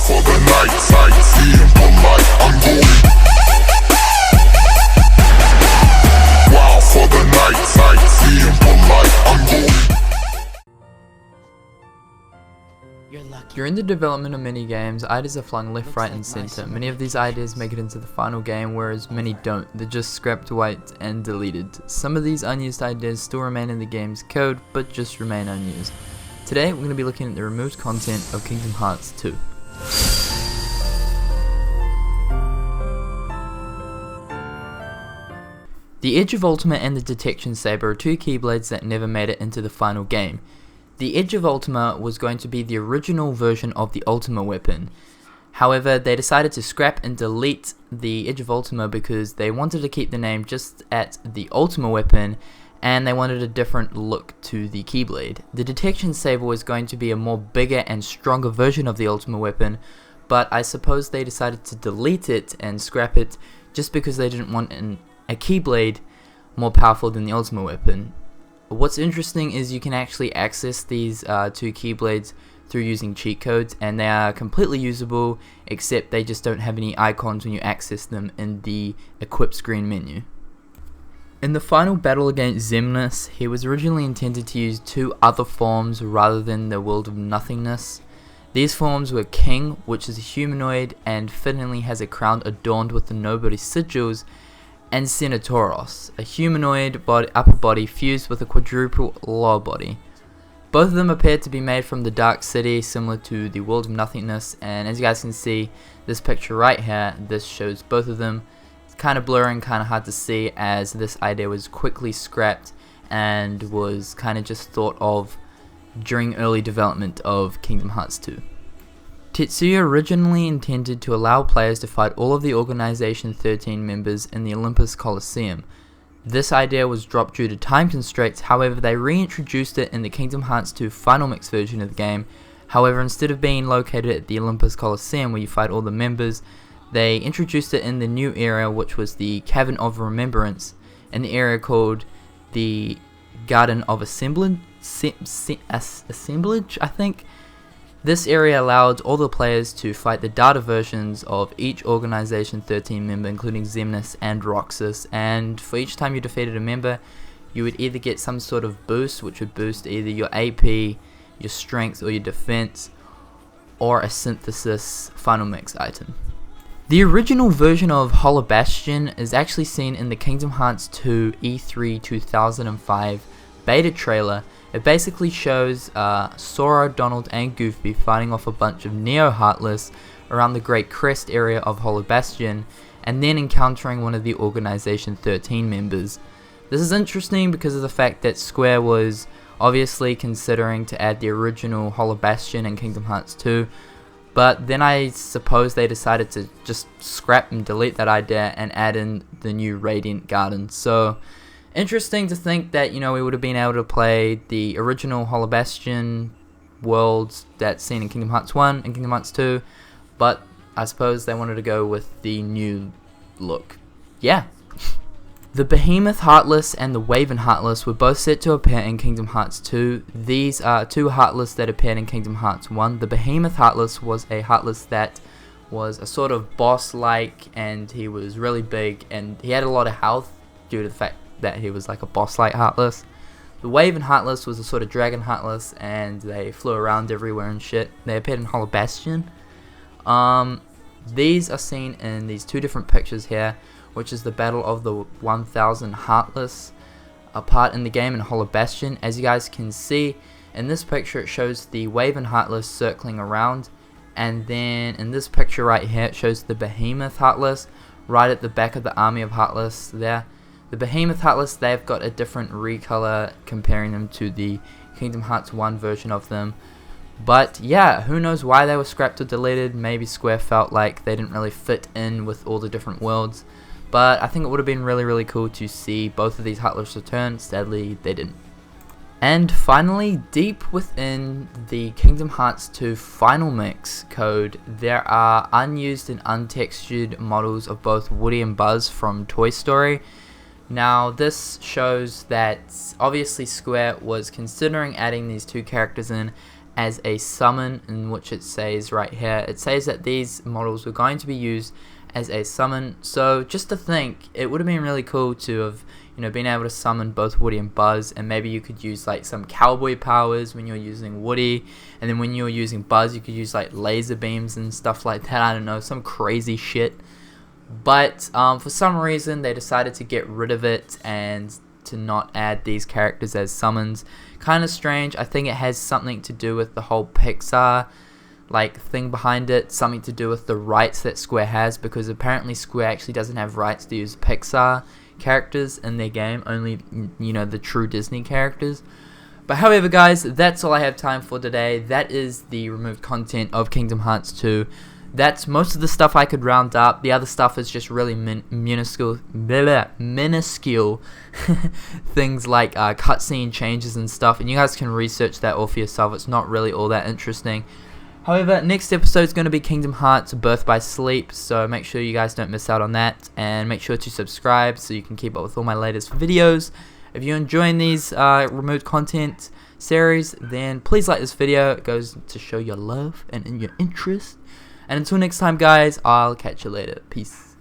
for the night, sightseeing polite, I'm going. Wow for the night, sightseeing polite, I'm going. During the development of many games, ideas are flung left, right and center. Many of these ideas make it into the final game, whereas many don't. They're just scrapped, wiped and deleted. Some of these unused ideas still remain in the game's code, but just remain unused. Today, we're going to be looking at the removed content of Kingdom Hearts 2. The Edge of Ultima and the Detection Saber are two Keyblades that never made it into the final game. The Edge of Ultima was going to be the original version of the Ultima weapon. However, they decided to scrap and delete the Edge of Ultima because they wanted to keep the name just at the Ultima weapon, and they wanted a different look to the Keyblade. The Detection Saber was going to be a more bigger and stronger version of the Ultima weapon, but I suppose they decided to delete it and scrap it just because they didn't want a Keyblade more powerful than the Ultima weapon. What's interesting is you can actually access these two Keyblades through using cheat codes, and they are completely usable, except they just don't have any icons when you access them in the equip screen menu. In the final battle against Xemnas, he was originally intended to use two other forms rather than the World of Nothingness. These forms were King, which is a humanoid and fittingly has a crown adorned with the Nobody sigils, and Senatoros, a humanoid upper body fused with a quadruple lower body. Both of them appeared to be made from the Dark City, similar to the World of Nothingness, and as you guys can see, this picture right here, this shows both of them. It's kind of blurry and kind of hard to see, as this idea was quickly scrapped and was kind of just thought of during early development of Kingdom Hearts 2. Tetsuya originally intended to allow players to fight all of the Organization 13 members in the Olympus Coliseum. This idea was dropped due to time constraints, however they reintroduced it in the Kingdom Hearts 2 Final Mix version of the game. However, instead of being located at the Olympus Coliseum where you fight all the members, they introduced it in the new area, which was the Cavern of Remembrance, in the area called the Garden of Assemblage, I think. This area allowed all the players to fight the data versions of each Organization 13 member, including Xemnas and Roxas, and for each time you defeated a member, you would either get some sort of boost, which would boost either your AP, your strength, or your defense, or a synthesis final mix item. The original version of Hollow Bastion is actually seen in the Kingdom Hearts 2 E3 2005 beta trailer. It basically shows Sora, Donald, and Goofy fighting off a bunch of Neo Heartless around the Great Crest area of Hollow Bastion, and then encountering one of the Organization 13 members. This is interesting because of the fact that Square was obviously considering to add the original Hollow Bastion in Kingdom Hearts 2, but then I suppose they decided to just scrap and delete that idea and add in the new Radiant Garden. So interesting to think that, you know, we would have been able to play the original Hollow Bastion worlds that's seen in Kingdom Hearts 1 and Kingdom Hearts 2, but I suppose they wanted to go with the new look. Yeah. The Behemoth Heartless and the Waven Heartless were both set to appear in Kingdom Hearts 2. These are two Heartless that appeared in Kingdom Hearts 1. The Behemoth Heartless was a Heartless that was a sort of boss-like, and he was really big, and he had a lot of health due to the fact that he was like a boss-like Heartless. The Waven Heartless was a sort of dragon Heartless, and they flew around everywhere and shit. They appeared in Hollow Bastion. These are seen in these two different pictures here, which is the Battle of the 1000 Heartless part in the game in Hollow Bastion. As you guys can see, in this picture it shows the Waven Heartless circling around, and then in this picture right here it shows the Behemoth Heartless right at the back of the army of Heartless there. The Behemoth Heartless, they've got a different recolor comparing them to the Kingdom Hearts 1 version of them. But yeah, who knows why they were scrapped or deleted. Maybe Square felt like they didn't really fit in with all the different worlds. But I think it would have been really, really cool to see both of these Heartless return. Sadly, they didn't. And finally, deep within the Kingdom Hearts 2 Final Mix code, there are unused and untextured models of both Woody and Buzz from Toy Story. Now, this shows that obviously Square was considering adding these two characters in as a summon, in which it says right here, it says that these models were going to be used as a summon. So just to think, it would have been really cool to have, you know, been able to summon both Woody and Buzz, and maybe you could use like some cowboy powers when you're using Woody, and then when you're using Buzz you could use like laser beams and stuff like that. I don't know, some crazy shit. But for some reason they decided to get rid of it and to not add these characters as summons. Kind of strange. I think it has something to do with the whole Pixar like thing behind it, something to do with the rights that Square has, because apparently Square actually doesn't have rights to use Pixar characters in their game, only, you know, the true Disney characters. But however guys, that's all I have time for today. That is the removed content of Kingdom Hearts 2. That's most of the stuff I could round up. The other stuff is just really minuscule things like cutscene changes and stuff, and you guys can research that all for yourself. It's not really all that interesting. However, next episode is going to be Kingdom Hearts Birth by Sleep, so make sure you guys don't miss out on that, and make sure to subscribe so you can keep up with all my latest videos. If you're enjoying these removed content series, then please like this video. It goes to show your love and in your interest. And until next time guys, I'll catch you later. Peace.